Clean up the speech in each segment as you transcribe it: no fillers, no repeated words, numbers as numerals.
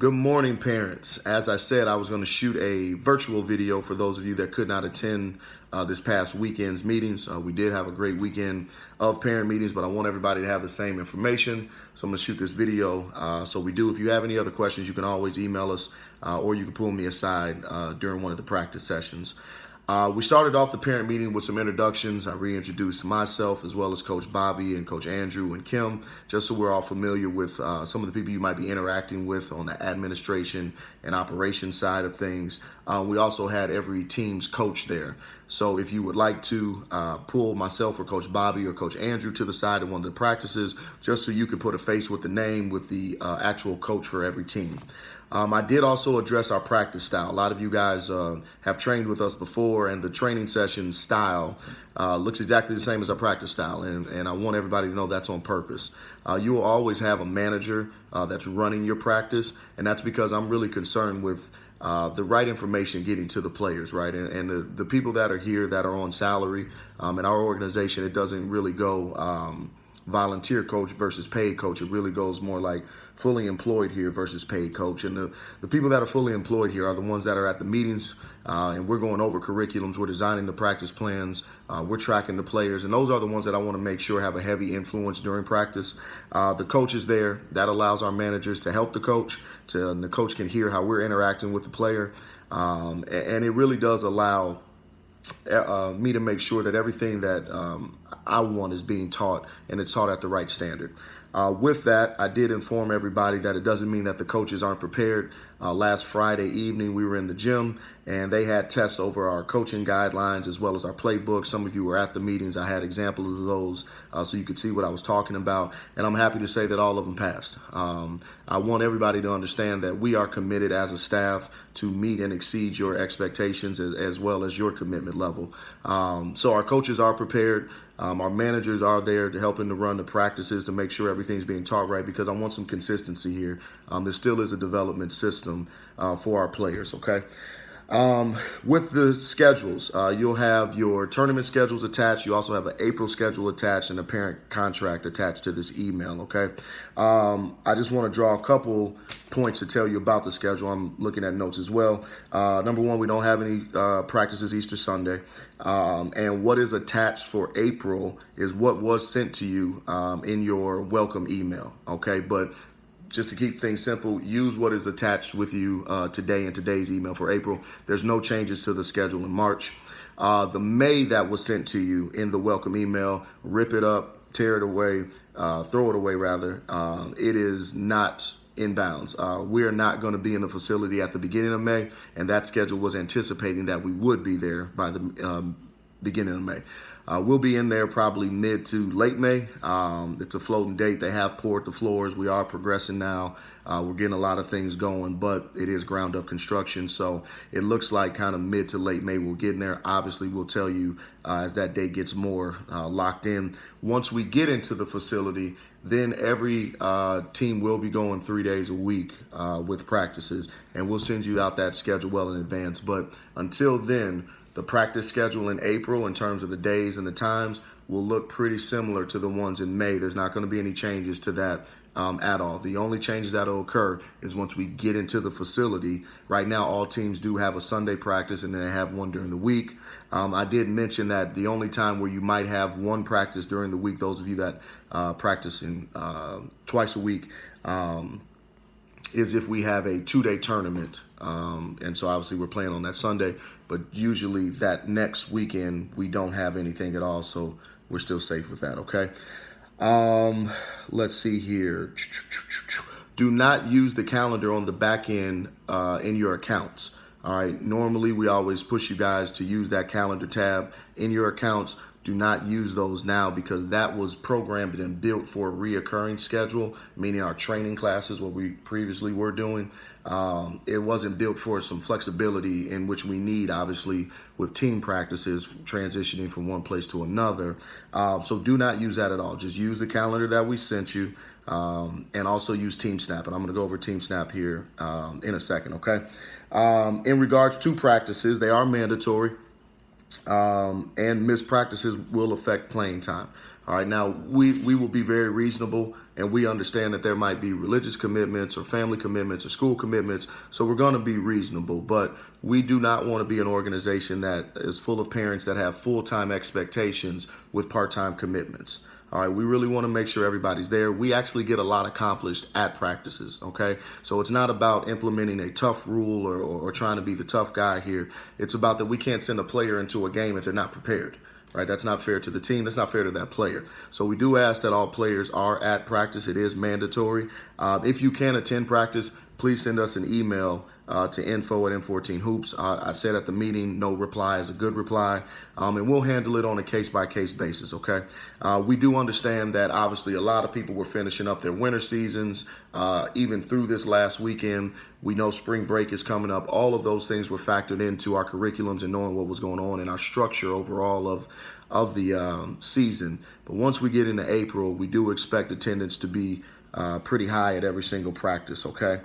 Good morning, parents. As I said, I was going to shoot a virtual video for those of you that could not attend this past weekend's meetings. We did have a great weekend of parent meetings, but I want everybody to have the same information. So I'm going to shoot this video. If you have any other questions, you can always email us or you can pull me aside during one of the practice sessions. We started off the parent meeting with some introductions. I reintroduced myself as well as Coach Bobby and Coach Andrew and Kim, just so we're all familiar with some of the people you might be interacting with on the administration and operations side of things. We also had every team's coach there. So if you would like to pull myself or Coach Bobby or Coach Andrew to the side of one of the practices, just so you could put a face with the name with the actual coach for every team. I did also address our practice style. A lot of you guys have trained with us before, and the training session style looks exactly the same as our practice style, and I want everybody to know that's on purpose. You will always have a manager that's running your practice, and that's because I'm really concerned with the right information getting to the players, right? And the people that are here that are on salary in our organization, it doesn't really go volunteer coach versus paid coach. It really goes more like fully employed here versus paid coach. And the people that are fully employed here are the ones that are at the meetings, and we're going over curriculums, we're designing the practice plans, we're tracking the players, and those are the ones that I want to make sure have a heavy influence during practice. The coach is there. That allows our managers to help the coach, and the coach can hear how we're interacting with the player, and it really does allow me to make sure that everything that I want is being taught, and it's taught at the right standard. With that, I did inform everybody that it doesn't mean that the coaches aren't prepared. Last Friday evening, we were in the gym, and they had tests over our coaching guidelines as well as our playbook. Some of you were at the meetings. I had examples of those so you could see what I was talking about, and I'm happy to say that all of them passed. I want everybody to understand that we are committed as a staff to meet and exceed your expectations as well as your commitment level. So our coaches are prepared. Our managers are there to helping to run the practices to make sure everything's being taught right, because I want some consistency here. There still is a development system for our players, okay? With the schedules, you'll have your tournament schedules attached. You also have an April schedule attached and a parent contract attached to this email, okay? I just want to draw a couple points to tell you about the schedule. I'm looking at notes as well. Number one, we don't have any practices Easter Sunday. And what is attached for April is what was sent to you in your welcome email, okay? But just to keep things simple, use what is attached with you today in today's email for April. There's no changes to the schedule in March. The May that was sent to you in the welcome email, rip it up, tear it away, throw it away rather. It is not inbounds. We are not going to be in the facility at the beginning of May, and that schedule was anticipating that we would be there by the beginning of May. We'll be in there probably mid to late May. It's a floating date. They have poured the floors. We are progressing now. We're getting a lot of things going, but it is ground up construction. So it looks like kind of mid to late May we'll get in there. Obviously, we'll tell you as that date gets more locked in. Once we get into the facility, then every team will be going 3 days a week with practices, and we'll send you out that schedule well in advance. But until then, the practice schedule in April in terms of the days and the times will look pretty similar to the ones in May. There's not going to be any changes to that at all. The only changes that will occur is once we get into the facility. Right now, all teams do have a Sunday practice, and then they have one during the week. I did mention that the only time where you might have one practice during the week, those of you that practice twice a week, is if we have a 2-day tournament. And so obviously we're playing on that Sunday, but usually that next weekend we don't have anything at all, so we're still safe with that, okay? Let's see here. Do not use the calendar on the back end in your accounts. All right, normally we always push you guys to use that calendar tab in your accounts. Do not use those now, because that was programmed and built for a reoccurring schedule, meaning our training classes, what we previously were doing. It wasn't built for some flexibility in which we need, obviously, with team practices transitioning from one place to another. So do not use that at all. Just use the calendar that we sent you, and also use Team Snap. And I'm going to go over Team Snap here in a second, okay? In regards to practices, they are mandatory. And missed practices will affect playing time. All right, now we will be very reasonable, and we understand that there might be religious commitments or family commitments or school commitments, so we're going to be reasonable, but we do not want to be an organization that is full of parents that have full-time expectations with part-time commitments. All right, we really want to make sure everybody's there. We actually get a lot accomplished at practices, okay? So it's not about implementing a tough rule or trying to be the tough guy here. It's about that we can't send a player into a game if they're not prepared. Right, that's not fair to the team. That's not fair to that player. So we do ask that all players are at practice. It is mandatory. If you can attend practice, please send us an email to info@M14hoops. I said at the meeting, no reply is a good reply, and we'll handle it on a case-by-case basis, okay? We do understand that obviously a lot of people were finishing up their winter seasons, even through this last weekend. We know spring break is coming up. All of those things were factored into our curriculums and knowing what was going on in our structure overall of the season. But once we get into April, we do expect attendance to be pretty high at every single practice, okay?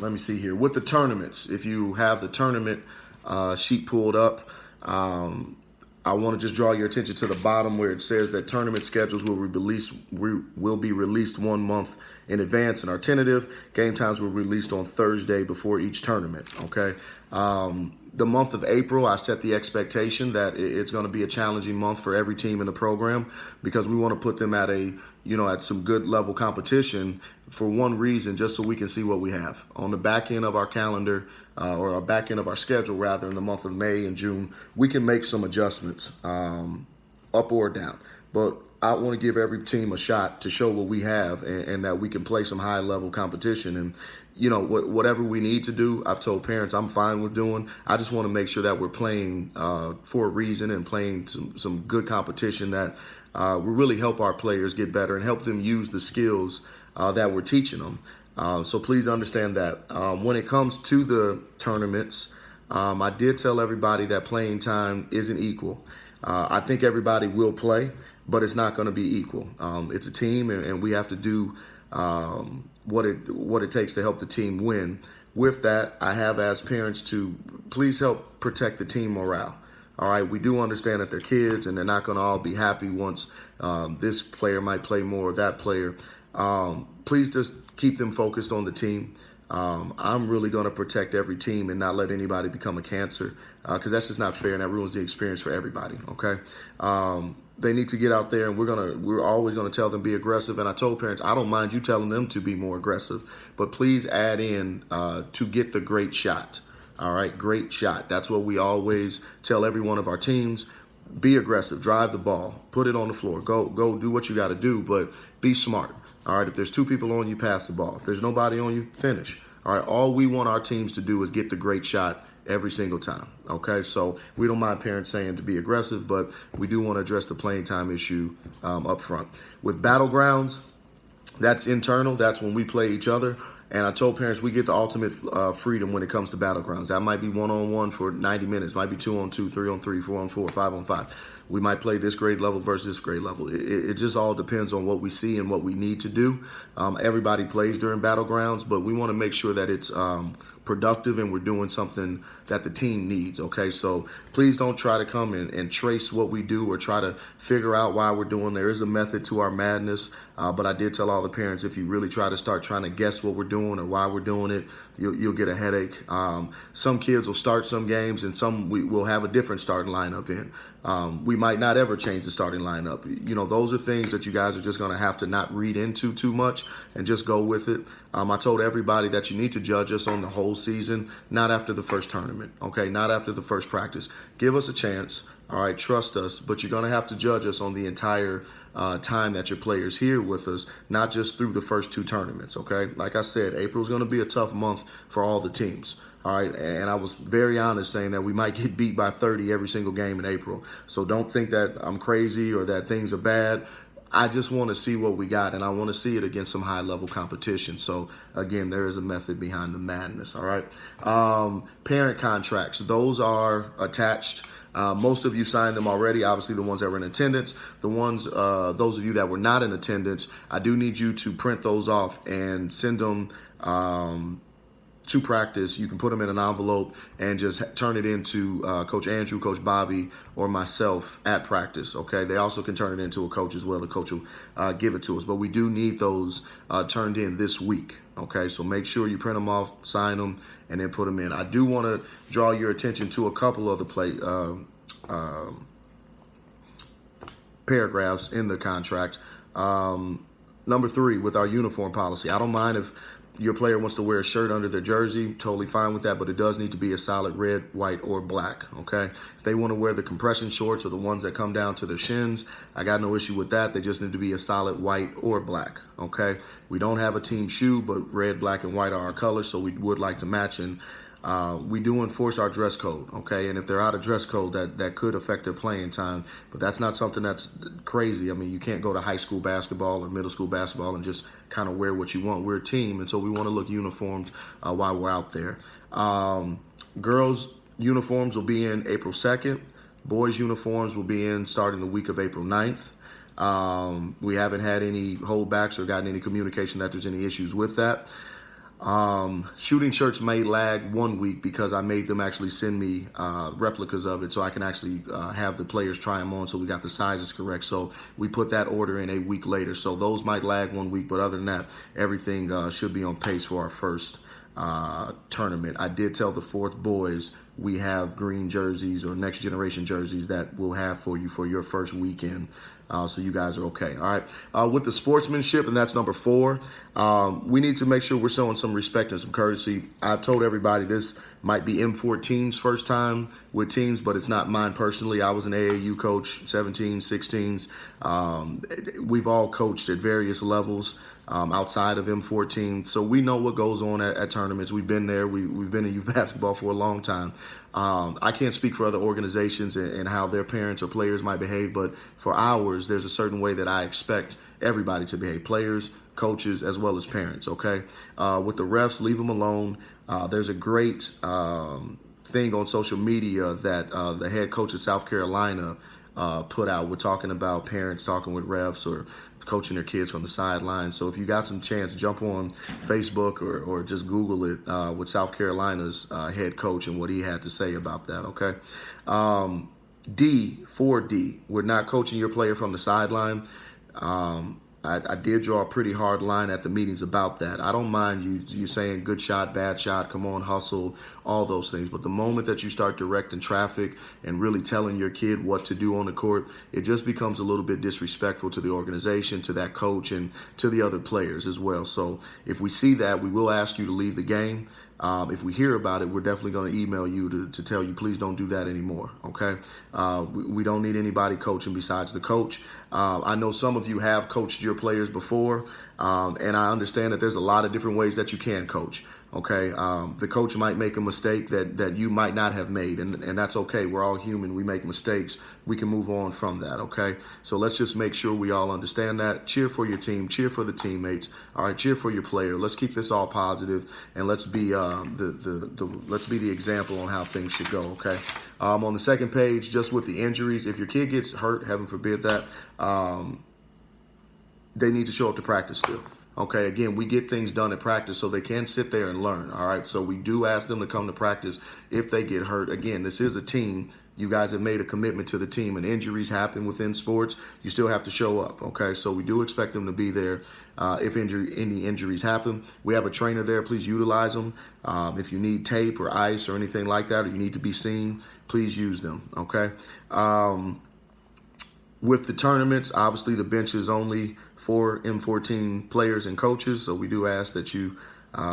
Let me see here. With the tournaments, if you have the tournament sheet pulled up, I want to just draw your attention to the bottom where it says that tournament schedules will be released 1 month in advance, and our tentative game times were released on Thursday before each tournament, okay? The month of April, I set the expectation that it's going to be a challenging month for every team in the program because we want to put them at at some good level competition for one reason, just so we can see what we have. On the back end of our calendar, or our back end of our schedule, rather, in the month of May and June, we can make some adjustments up or down. But I want to give every team a shot to show what we have and that we can play some high level competition. And whatever we need to do, I've told parents I'm fine with doing. I just want to make sure that we're playing for a reason and playing some good competition that will really help our players get better and help them use the skills that we're teaching them. So please understand that. When it comes to the tournaments, I did tell everybody that playing time isn't equal. I think everybody will play, but it's not going to be equal. It's a team, and we have to do what it takes to help the team win. With that, I have asked parents to please help protect the team morale. All right, we do understand that they're kids, and they're not going to all be happy once this player might play more or that player. Please just keep them focused on the team. I'm really going to protect every team and not let anybody become a cancer because that's just not fair, and that ruins the experience for everybody, okay? They need to get out there, and we're always going to tell them be aggressive. And I told parents, I don't mind you telling them to be more aggressive, but please add in to get the great shot. All right, great shot. That's what we always tell every one of our teams. Be aggressive, drive the ball, put it on the floor, go do what you got to do, but be smart. All right, if there's 2 people on you, pass the ball. If there's nobody on you, finish. All right, all we want our teams to do is get the great shot every single time, okay? So we don't mind parents saying to be aggressive, but we do want to address the playing time issue up front. With battlegrounds, that's internal. That's when we play each other. And I told parents we get the ultimate freedom when it comes to battlegrounds. That might be 1-on-1 for 90 minutes, might be 2-on-2, 3-on-3, 4-on-4, 5-on-5. We might play this grade level versus this grade level. It just all depends on what we see and what we need to do. Everybody plays during battlegrounds, but we want to make sure that it's productive and we're doing something that the team needs, okay? So please don't try to come and trace what we do or try to figure out why we're doing. There is a method to our madness, but I did tell all the parents, if you really try to start trying to guess what we're doing or why we're doing it, you'll get a headache. Some kids will start some games and some we'll have a different starting lineup in. We might not ever change the starting lineup. Those are things that you guys are just going to have to not read into too much and just go with it. I told everybody that you need to judge us on the whole season, not after the first tournament, okay? Not after the first practice. Give us a chance, all right? Trust us, but you're going to have to judge us on the entire time that your player's here with us, not just through the first 2 tournaments, okay? Like I said, April's going to be a tough month for all the teams. All right, and I was very honest saying that we might get beat by 30 every single game in April. So don't think that I'm crazy or that things are bad. I just want to see what we got, and I want to see it against some high-level competition. So, again, there is a method behind the madness, all right? Parent contracts, those are attached. Most of you signed them already, obviously the ones that were in attendance. The ones, those of you that were not in attendance, I do need you to print those off and send them to practice, you can put them in an envelope and just turn it into Coach Andrew, Coach Bobby, or myself at practice, okay? They also can turn it into a coach as well. The coach will give it to us. But we do need those turned in this week, okay? So make sure you print them off, sign them, and then put them in. I do want to draw your attention to a couple of the paragraphs in the contract. Number 3, with our uniform policy. I don't mind if your player wants to wear a shirt under their jersey, totally fine with that, but it does need to be a solid red, white, or black, okay? If they want to wear the compression shorts or the ones that come down to their shins, I got no issue with that. They just need to be a solid white or black, okay? We don't have a team shoe, but red, black, and white are our colors, so we would like to match. And we do enforce our dress code, okay? And if they're out of dress code, that could affect their playing time, but that's not something that's crazy. I mean, you can't go to high school basketball or middle school basketball and just kind of wear what you want. We're a team, and so we want to look uniformed while we're out there. Girls' uniforms will be in April 2nd. Boys' uniforms will be in starting the week of April 9th. We haven't had any holdbacks or gotten any communication that there's any issues with that. Shooting shirts may lag 1 week because I made them actually send me replicas of it so I can actually have the players try them on so we got the sizes correct. So we put that order in a week later. So those might lag 1 week, but other than that, everything should be on pace for our first tournament. I did tell the 4th boys we have green jerseys or next generation jerseys that we'll have for you for your first weekend. So you guys are okay. All right. With the sportsmanship, and that's number 4, we need to make sure we're showing some respect and some courtesy. I've told everybody this might be M14's first time with teams, but it's not mine personally. I was an AAU coach, 17s, 16s. We've all coached at various levels outside of M14. So we know what goes on at tournaments. We've been there. We've been in youth basketball for a long time. I can't speak for other organizations and how their parents or players might behave, but for ours, there's a certain way that I expect everybody to behave, players, coaches, as well as parents, okay? With the refs, leave them alone. There's a great thing on social media that the head coach of South Carolina put out. We're talking about parents talking with refs or coaching their kids from the sidelines. So if you got some chance, jump on Facebook or just Google it with South Carolina's head coach and what he had to say about that, okay? D, we're not coaching your player from the sideline. I did draw a pretty hard line at the meetings about that. I don't mind you saying good shot, bad shot, come on, hustle, all those things. But the moment that you start directing traffic and really telling your kid what to do on the court, it just becomes a little bit disrespectful to the organization, to that coach, and to the other players as well. So if we see that, we will ask you to leave the game. If we hear about it, we're definitely going to email you to tell you, please don't do that anymore, okay? We don't need anybody coaching besides the coach. I know some of you have coached your players before, and I understand that there's a lot of different ways that you can coach, okay? The coach might make a mistake that you might not have made, and that's okay. We're all human. We make mistakes. We can move on from that, okay? So let's just make sure we all understand that. Cheer for your team. Cheer for the teammates. All right, cheer for your player. Let's keep this all positive, and let's be let's be the example on how things should go, okay? On the second page, just with the injuries, if your kid gets hurt, heaven forbid that, they need to show up to practice still. Okay, again, we get things done at practice so they can sit there and learn, all right? So we do ask them to come to practice if they get hurt. Again, this is a team. You guys have made a commitment to the team, and injuries happen within sports. You still have to show up, okay? So we do expect them to be there if any injuries happen. We have a trainer there. Please utilize them. If you need tape or ice or anything like that, or you need to be seen, please use them, okay? With the tournaments, obviously the bench is only for M14 players and coaches, so we do ask that you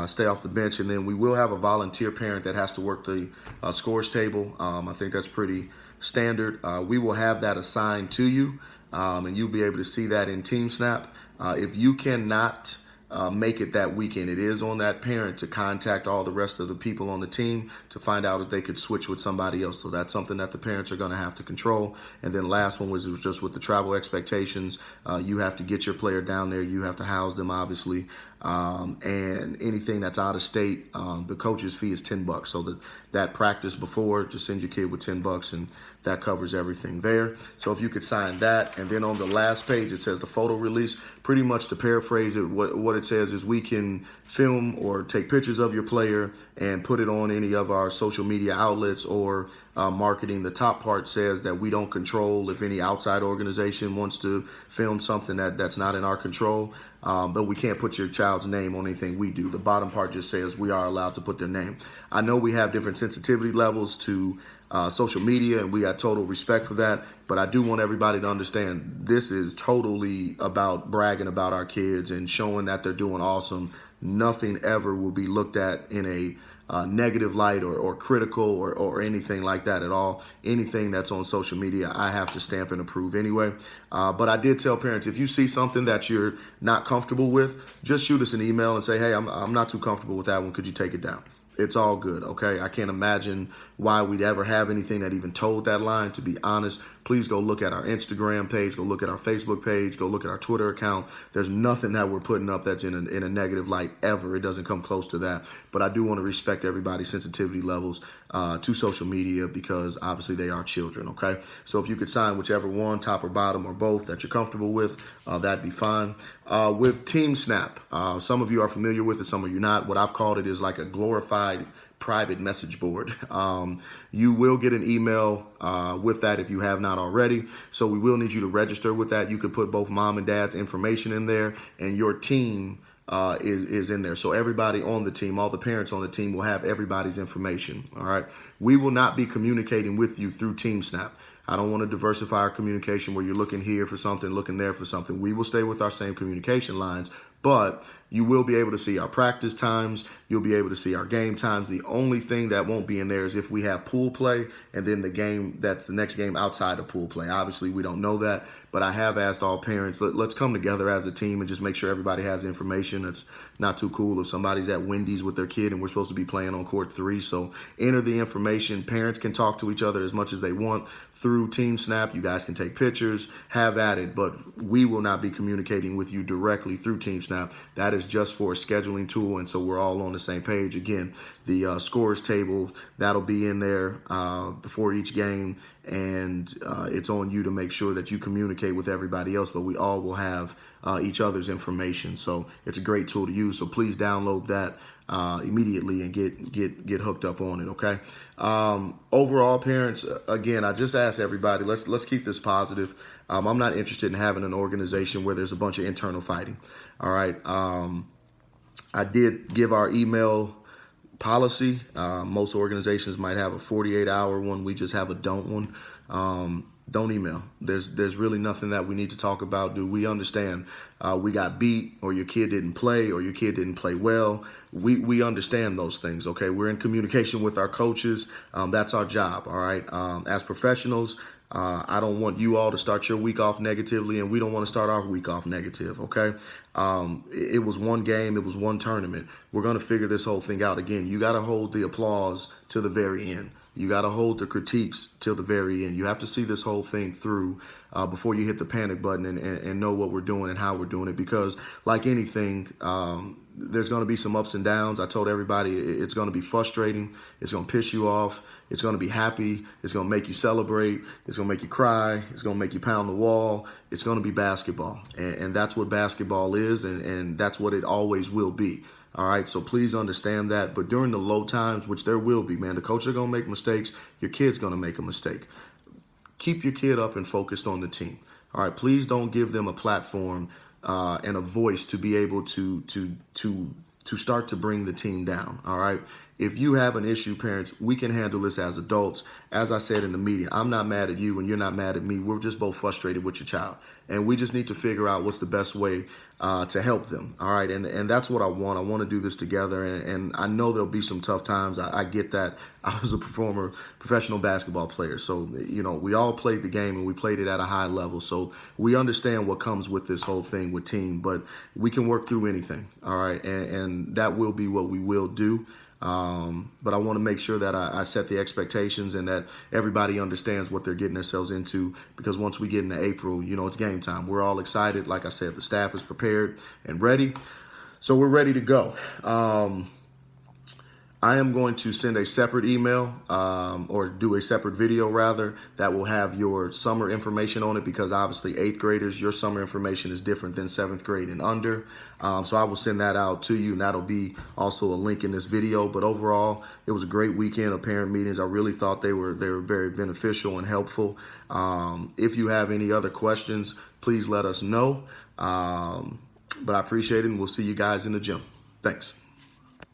stay off the bench. And then we will have a volunteer parent that has to work the scores table. I think that's pretty standard. We will have that assigned to you, and you'll be able to see that in TeamSnap. If you cannot make it that weekend, it is on that parent to contact all the rest of the people on the team to find out if they could switch with somebody else. So that's something that the parents are going to have to control. And then last one was just with the travel expectations. You have to get your player down there. You have to house them, obviously. And anything that's out of state, the coach's fee is $10. So that practice before, just send your kid with $10, and that covers everything there. So if you could sign that, and then on the last page it says the photo release. Pretty much to paraphrase it, what it says is we can film or take pictures of your player and put it on any of our social media outlets or marketing. The top part says that we don't control if any outside organization wants to film something that's not in our control, but we can't put your child's name on anything we do. The bottom part just says we are allowed to put their name. I know we have different sensitivity levels to social media, and we got total respect for that, but I do want everybody to understand this is totally about bragging about our kids and showing that they're doing awesome. Nothing ever will be looked at in a negative light or critical or anything like that at all. Anything that's on social media, I have to stamp and approve anyway. But I did tell parents, if you see something that you're not comfortable with, just shoot us an email and say, hey, I'm not too comfortable with that one. Could you take it down? It's all good, okay? I can't imagine why we'd ever have anything that even told that line, to be honest. Please go look at our Instagram page, go look at our Facebook page, go look at our Twitter account. There's nothing that we're putting up that's in a negative light ever. It doesn't come close to that. But I do want to respect everybody's sensitivity levels to social media, because obviously they are children, okay? So if you could sign whichever one, top or bottom or both, that you're comfortable with, that'd be fine. With Team Snap, some of you are familiar with it, some of you not. What I've called it is like a glorified private message board. You will get an email with that if you have not already. So we will need you to register with that. You can put both mom and dad's information in there, and your team is in there. So everybody on the team, all the parents on the team will have everybody's information. All right. We will not be communicating with you through Team Snap. I don't want to diversify our communication where you're looking here for something, looking there for something. We will stay with our same communication lines, but you will be able to see our practice times. You'll be able to see our game times. The only thing that won't be in there is if we have pool play and then the game that's the next game outside of pool play. Obviously, we don't know that, but I have asked all parents, let's come together as a team and just make sure everybody has information. It's not too cool if somebody's at Wendy's with their kid and we're supposed to be playing on court 3. So enter the information. Parents can talk to each other as much as they want through Team Snap. You guys can take pictures, have at it, but we will not be communicating with you directly through Team Snap. That is just for a scheduling tool, and so we're all on the same page. Again, the scores table, that'll be in there before each game, and it's on you to make sure that you communicate with everybody else, but we all will have each other's information. So it's a great tool to use, so please download that immediately and get hooked up on it, okay? Overall, parents, again, I just ask everybody, let's keep this positive. I'm not interested in having an organization where there's a bunch of internal fighting, all right? I did give our email policy. Most organizations might have a 48-hour one. We just have a don't one. Don't email. There's really nothing that we need to talk about. Do we understand we got beat, or your kid didn't play, or your kid didn't play well? We understand those things, okay? We're in communication with our coaches. That's our job, all right? As professionals, I don't want you all to start your week off negatively, and we don't want to start our week off negative, okay? It was one game. It was one tournament. We're going to figure this whole thing out. Again, you got to hold the applause to the very end. You got to hold the critiques till the very end. You have to see this whole thing through before you hit the panic button and know what we're doing and how we're doing it. Because like anything, there's going to be some ups and downs. I told everybody it's going to be frustrating. It's going to piss you off. It's going to be happy. It's going to make you celebrate. It's going to make you cry. It's going to make you pound the wall. It's going to be basketball. And that's what basketball is, and that's what it always will be. All right, so please understand that. But during the low times, which there will be, man, the coach are going to make mistakes. Your kid's going to make a mistake. Keep your kid up and focused on the team. All right, please don't give them a platform and a voice to be able to start to bring the team down. All right. If you have an issue, parents, we can handle this as adults. As I said in the meeting, I'm not mad at you and you're not mad at me. We're just both frustrated with your child. And we just need to figure out what's the best way to help them. All right. And that's what I want. I want to do this together. And I know there'll be some tough times. I get that. I was a former professional basketball player. So, you know, we all played the game and we played it at a high level. So we understand what comes with this whole thing with team, but we can work through anything. All right. And that will be what we will do. But I want to make sure that I set the expectations and that everybody understands what they're getting themselves into, because once we get into April, you know, it's game time. We're all excited. Like I said, the staff is prepared and ready. So we're ready to go. I am going to send a separate email or do a separate video rather that will have your summer information on it, because obviously 8th graders, your summer information is different than 7th grade and under. So I will send that out to you, and that'll be also a link in this video. But overall, it was a great weekend of parent meetings. I really thought they were very beneficial and helpful. If you have any other questions, please let us know. But I appreciate it, and we'll see you guys in the gym. Thanks.